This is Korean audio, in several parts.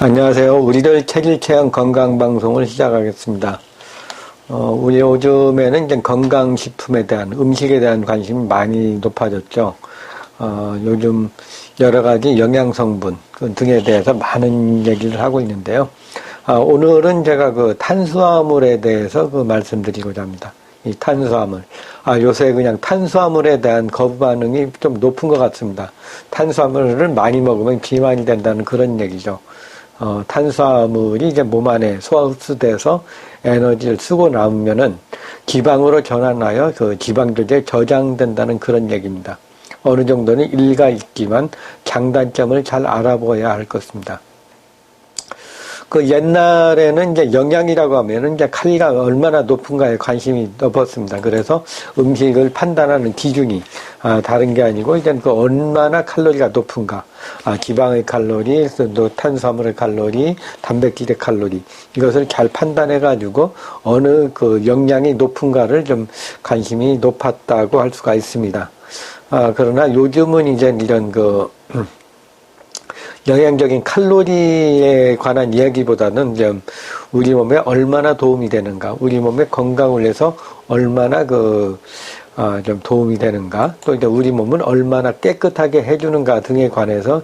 안녕하세요. 우리들 체질 체험 건강 방송을 시작하겠습니다. 우리 요즘에는 이제 건강식품에 대한, 음식에 대한 관심이 많이 높아졌죠. 요즘 여러 가지 영양성분 등에 대해서 많은 얘기를 하고 있는데요. 오늘은 제가 그 탄수화물에 대해서 말씀드리고자 합니다. 이 탄수화물. 요새 그냥 탄수화물에 대한 거부 반응이 좀 높은 것 같습니다. 탄수화물을 많이 먹으면 비만이 된다는 그런 얘기죠. 탄수화물이 이제 몸 안에 소화 흡수돼서 에너지를 쓰고 남으면은 지방으로 전환하여 그 지방조제에 저장된다는 그런 얘기입니다. 어느 정도는 일가 있지만 장단점을 잘 알아봐야 할 것입니다. 옛날에는 이제 영양이라고 하면은 이제 칼리가 얼마나 높은가에 관심이 높았습니다. 그래서 음식을 판단하는 기준이, 다른 게 아니고, 이제 얼마나 칼로리가 높은가. 지방의 칼로리, 또 탄수화물의 칼로리, 단백질의 칼로리. 이것을 잘 판단해가지고, 어느 영양이 높은가를 좀 관심이 높았다고 할 수가 있습니다. 그러나 요즘은 이제 이런 영양적인 칼로리에 관한 이야기보다는 좀 우리 몸에 얼마나 도움이 되는가, 우리 몸의 건강을 위해서 얼마나 좀 도움이 되는가, 또 이제 우리 몸을 얼마나 깨끗하게 해주는가 등에 관해서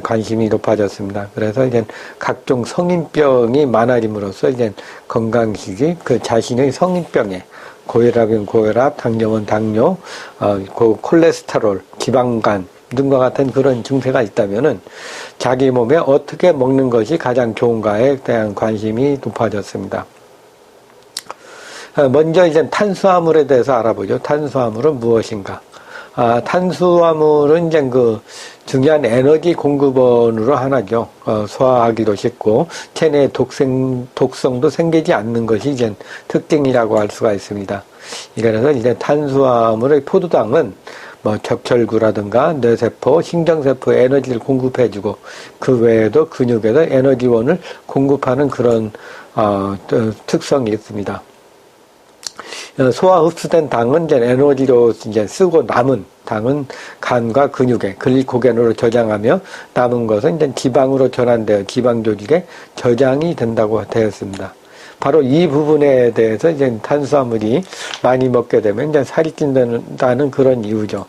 관심이 높아졌습니다. 그래서 이제 각종 성인병이 많아짐으로써 이제 건강식이 자신의 성인병에 고혈압이면 고혈압, 당뇨면 당뇨, 콜레스테롤, 지방간 등과 같은 그런 증세가 있다면은 자기 몸에 어떻게 먹는 것이 가장 좋은가에 대한 관심이 높아졌습니다. 먼저 이제 탄수화물에 대해서 알아보죠. 탄수화물은 무엇인가? 탄수화물은 이제 중요한 에너지 공급원으로 하나죠. 소화하기도 쉽고 체내 독성도 생기지 않는 것이 이제 특징이라고 할 수가 있습니다. 그래서 이제 탄수화물의 포도당은 적혈구라든가 뇌세포, 신경세포에 에너지를 공급해주고 그 외에도 근육에도 에너지원을 공급하는 그런 특성이 있습니다. 소화 흡수된 당은 이제 에너지로 이제 쓰고 남은 당은 간과 근육에 글리코겐으로 저장하며 남은 것은 이제 지방으로 전환되어 지방조직에 저장이 된다고 되었습니다. 바로 이 부분에 대해서 이제 탄수화물이 많이 먹게 되면 이제 살이 찐다는 그런 이유죠.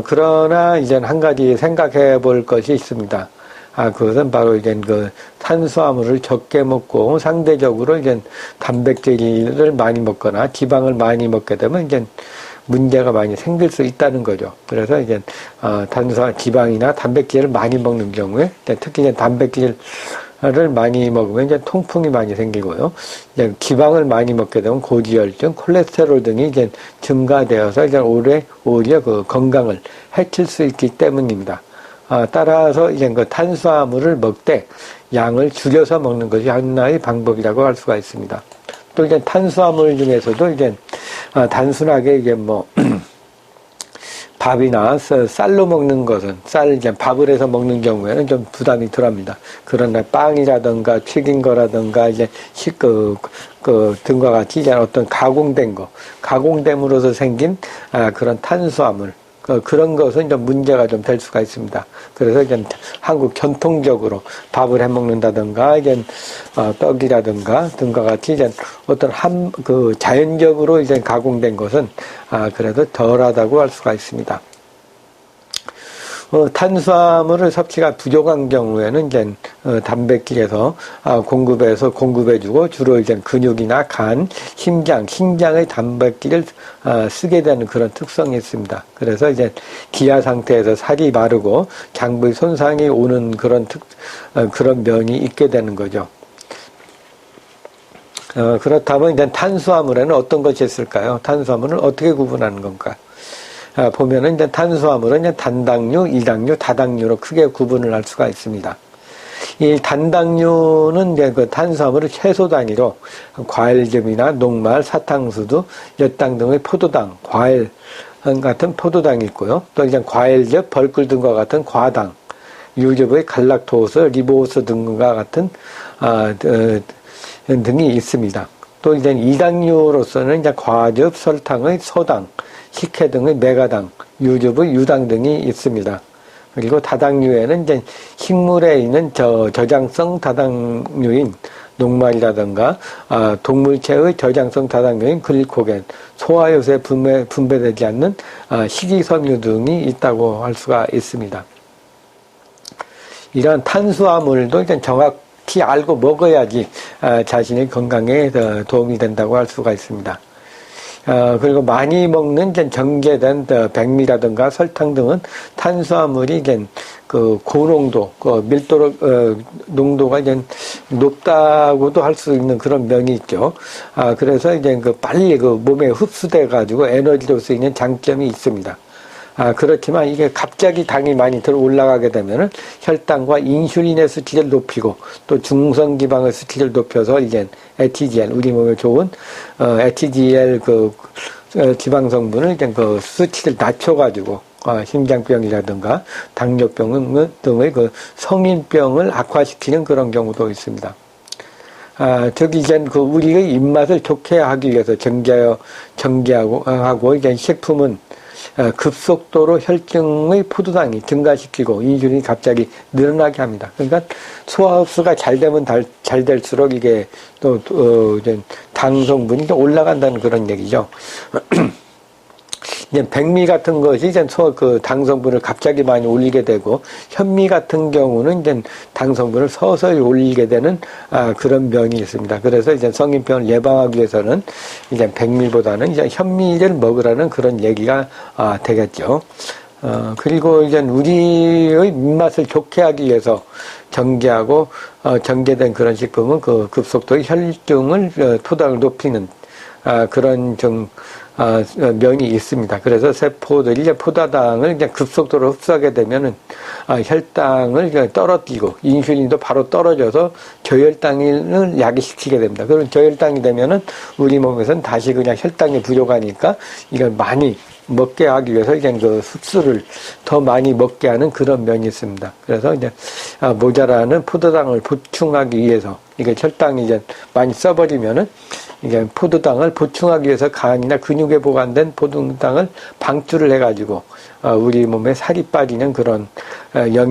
그러나 이제 한 가지 생각해 볼 것이 있습니다. 그것은 바로 이제 탄수화물을 적게 먹고 상대적으로 이제 단백질을 많이 먹거나 지방을 많이 먹게 되면 이제 문제가 많이 생길 수 있다는 거죠. 그래서 이제 지방이나 단백질을 많이 먹는 경우에 특히 이제 단백질을 많이 먹으면 이제 통풍이 많이 생기고요. 이제 지방을 많이 먹게 되면 고지혈증, 콜레스테롤 등이 이제 증가되어서 이제 오히려 건강을 해칠 수 있기 때문입니다. 따라서 이제 탄수화물을 먹되 양을 줄여서 먹는 것이 하나의 방법이라고 할 수가 있습니다. 또 이제 탄수화물 중에서도 이제 단순하게 이제 밥이나 쌀로 먹는 것은 이제 밥을 해서 먹는 경우에는 좀 부담이 덜합니다. 그러나 빵이라든가 튀긴 거라든가 이제 등과 같이 이제 어떤 가공됨으로써 생긴 그런 탄수화물, 그런 것은 좀 문제가 좀 될 수가 있습니다. 그래서 이제 한국 전통적으로 밥을 해 먹는다든가 이제 떡이라든가 등과 같이 이제 어떤 자연적으로 이제 가공된 것은 그래도 덜하다고 할 수가 있습니다. 탄수화물을 섭취가 부족한 경우에는 이제 단백질에서 공급해주고 주로 이제 근육이나 간, 신장의 단백질을 쓰게 되는 그런 특성이 있습니다. 그래서 이제 기아 상태에서 살이 마르고 장부의 손상이 오는 그런 면이 있게 되는 거죠. 그렇다면 이제 탄수화물에는 어떤 것이 있을까요? 탄수화물은 어떻게 구분하는 건가? 보면은 이제 탄수화물은 이제 단당류, 이당류, 다당류로 크게 구분을 할 수가 있습니다. 이 단당류는 이제 탄수화물을 채소 단위로 과일즙이나 녹말, 사탕수수, 엿당 등의 포도당, 과일 같은 포도당이 있고요. 또 이제 과일즙, 벌꿀 등과 같은 과당, 유즙의 갈락토스, 리보스 등과 같은 등이 있습니다. 또 이제 이당류로서는 이제 과즙, 설탕의 소당, 식혜 등의 메가당, 유즙의 유당 등이 있습니다. 그리고 다당류에는 이제 식물에 있는 저장성 다당류인 녹말이라든가 동물체의 저장성 다당류인 글리코겐, 소화효소에 분배되지 않는 식이섬유 등이 있다고 할 수가 있습니다. 이러한 탄수화물도 이제 정확히 알고 먹어야지 자신의 건강에 도움이 된다고 할 수가 있습니다. 그리고 많이 먹는 이제 정제된 백미라든가 설탕 등은 탄수화물이 이제 그 고농도, 밀도로 농도가 이제 높다고도 할 수 있는 그런 면이 있죠. 그래서 이제 빨리 몸에 흡수돼 가지고 에너지로 쓰이는 장점이 있습니다. 그렇지만 이게 갑자기 당이 많이 들어 올라가게 되면은 혈당과 인슐린의 수치를 높이고 또 중성지방의 수치를 높여서 이제 HDL, 우리 몸에 좋은 HDL 지방 성분을 이제 수치를 낮춰가지고 심장병이라든가 당뇨병 등의 성인병을 악화시키는 그런 경우도 있습니다. 즉, 이제 우리의 입맛을 좋게 하기 위해서 정제하고 이제 식품은 급속도로 혈중의 포도당이 증가시키고 인슐린이 갑자기 늘어나게 합니다. 그러니까 소화 흡수가 잘 되면 잘 될수록 이게 또 이제 당 성분이 올라간다는 그런 얘기죠. 이제 백미 같은 것이 이제 당 성분을 갑자기 많이 올리게 되고, 현미 같은 경우는 이제 당 성분을 서서히 올리게 되는 그런 면이 있습니다. 그래서 이제 성인병을 예방하기 위해서는 이제 백미보다는 이제 현미를 먹으라는 그런 얘기가 되겠죠. 그리고 이제 우리의 입맛을 좋게 하기 위해서 정제된 그런 식품은 급속도의 혈중을 포도당을 높이는 그런 면이 있습니다. 그래서 세포들이 이제 포도당을 이제 급속도로 흡수하게 되면은 혈당을 떨어뜨리고 인슐린도 바로 떨어져서 저혈당을 야기시키게 됩니다. 그럼 저혈당이 되면은 우리 몸에서는 다시 그냥 혈당이 부족하니까 이걸 많이 먹게 하기 위해서 이제 흡수를 더 많이 먹게 하는 그런 면이 있습니다. 그래서 이제 모자라는 포도당을 보충하기 위해서 이게 혈당이 이제 많이 써버리면은 이게 포도당을 보충하기 위해서 간이나 근육에 보관된 포도당을 방출을 해가지고 우리 몸에 살이 빠지는 그런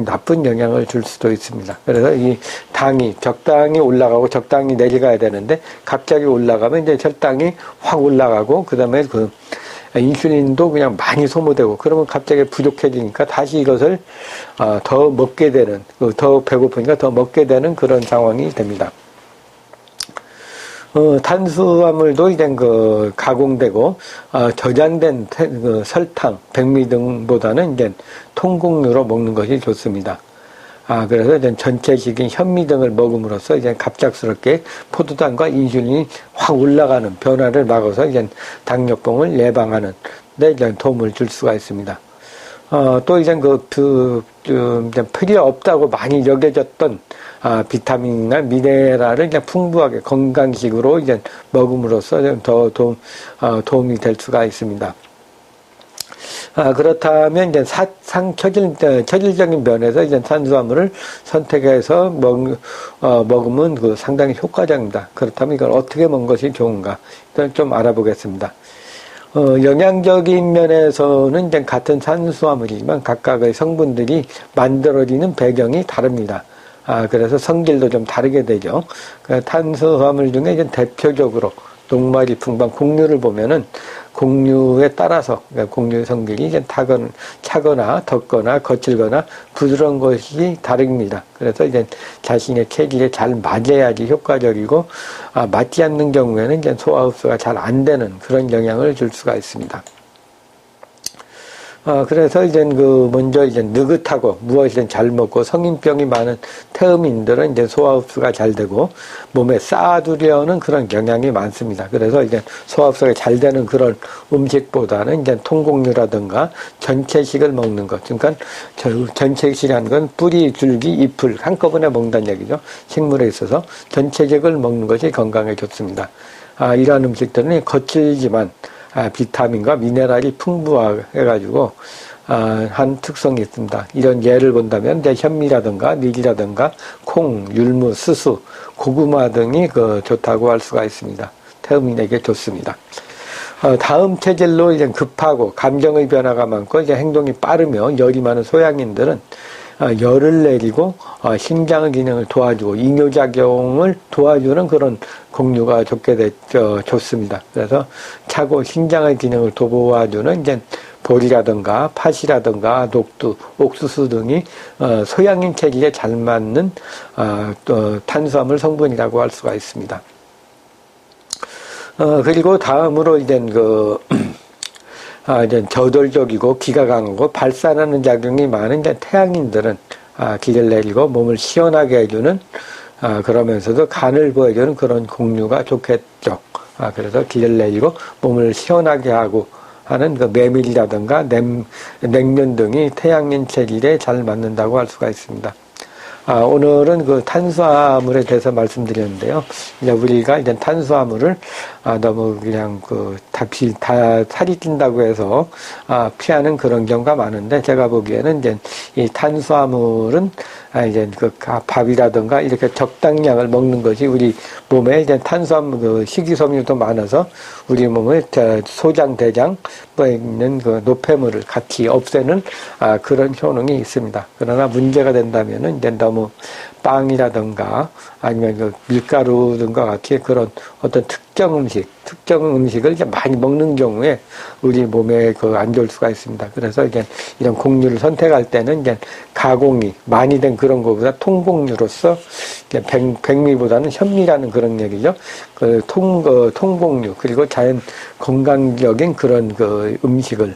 나쁜 영향을 줄 수도 있습니다. 그래서 이 당이 적당히 올라가고 적당히 내려가야 되는데 갑자기 올라가면 이제 혈당이 확 올라가고 그다음에 인슐린도 그냥 많이 소모되고 그러면 갑자기 부족해지니까 다시 이것을 더 먹게 되는, 더 배고프니까 더 먹게 되는 그런 상황이 됩니다. 탄수화물도 이제 가공되고 저장된 설탕, 백미 등보다는 이제 통곡류로 먹는 것이 좋습니다. 그래서 이제 전체적인 현미 등을 먹음으로써 이제 갑작스럽게 포도당과 인슐린이 확 올라가는 변화를 막아서 이제 당뇨병을 예방하는 데 이제 도움을 줄 수가 있습니다. 또 이제 이제 필요 없다고 많이 여겨졌던 비타민이나 미네랄을 이제 풍부하게 건강식으로 이제 먹음으로써 더 도움이 될 수가 있습니다. 그렇다면 이제 체질적인 면에서 이제 탄수화물을 선택해서 먹으면 상당히 효과적입니다. 그렇다면 이걸 어떻게 먹는 것이 좋은가? 일단 좀 알아보겠습니다. 영양적인 면에서는 이제 같은 탄수화물이지만 각각의 성분들이 만들어지는 배경이 다릅니다. 그래서 성질도 좀 다르게 되죠. 탄수화물 중에 이제 대표적으로 녹말이 풍부한 곡류를 보면은 곡류에 따라서 곡류의 성질이 이제 차거나 덥거나 거칠거나 부드러운 것이 다릅니다. 그래서 이제 자신의 체질에 잘 맞아야지 효과적이고 맞지 않는 경우에는 이제 소화 흡수가 잘 안 되는 그런 영향을 줄 수가 있습니다. 그래서 이제 먼저 이제 느긋하고 무엇이든 잘 먹고 성인병이 많은 태음인들은 이제 소화 흡수가 잘 되고 몸에 쌓아두려는 그런 경향이 많습니다. 그래서 이제 소화 흡수가 잘 되는 그런 음식보다는 이제 통곡류라든가 전체식을 먹는 것. 그러니까 전체식이라는 건 뿌리, 줄기, 잎을 한꺼번에 먹는다는 얘기죠. 식물에 있어서 전체적을 먹는 것이 건강에 좋습니다. 이러한 음식들은 거칠지만 비타민과 미네랄이 풍부해가지고 한 특성이 있습니다. 이런 예를 본다면 이제 현미라든가 밀이라든가 콩, 율무, 스수, 고구마 등이 좋다고 할 수가 있습니다. 태음인에게 좋습니다. 다음 체질로 이제 급하고 감정의 변화가 많고 이제 행동이 빠르며 열이 많은 소양인들은 열을 내리고 심장의 기능을 도와주고 이뇨작용을 도와주는 그런 곡류가 좋습니다. 그래서 차고 심장의 기능을 도와주는 이제 보리라든가 팥이라든가 녹두, 옥수수 등이 소양인 체질에 잘 맞는 탄수화물 성분이라고 할 수가 있습니다. 그리고 다음으로 이제 이제 저돌적이고 기가 강하고 발산하는 작용이 많은 이제 태양인들은 기를 내리고 몸을 시원하게 해주는 그러면서도 간을 보여주는 그런 곡류가 좋겠죠. 그래서 기를 내리고 몸을 시원하게 하고 하는 그 메밀이라든가 냉면 등이 태양인 체질에 잘 맞는다고 할 수가 있습니다. 오늘은 그 탄수화물에 대해서 말씀드렸는데요. 이제 우리가 이제 탄수화물을 너무 그냥 다 살이 찐다고 해서 피하는 그런 경우가 많은데, 제가 보기에는 이제 이 탄수화물은 이제 밥이라든가 이렇게 적당량을 먹는 것이 우리 몸에 이제 탄수화물 식이섬유도 많아서 우리 몸의 소장, 대장 뭐 있는 그 노폐물을 같이 없애는 그런 효능이 있습니다. 그러나 문제가 된다면은 이제 너무 빵이라든가 아니면 밀가루 등과 같이 그런 어떤 특정 음식을 이제 많이 먹는 경우에 우리 몸에 안 좋을 수가 있습니다. 그래서 이제 이런 곡류를 선택할 때는 이제 가공이 많이 된 그런 것보다 통곡류로서 이제 백미보다는 현미라는 그런 얘기죠. 통곡류 그리고 자연 건강적인 그런 음식을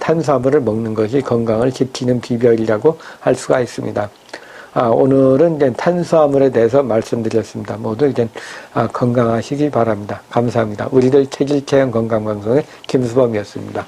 탄수화물을 먹는 것이 건강을 지키는 비결이라고 할 수가 있습니다. 오늘은 이제 탄수화물에 대해서 말씀드렸습니다. 모두 이제 건강하시기 바랍니다. 감사합니다. 우리들 체질체험 건강방송의 김수범이었습니다.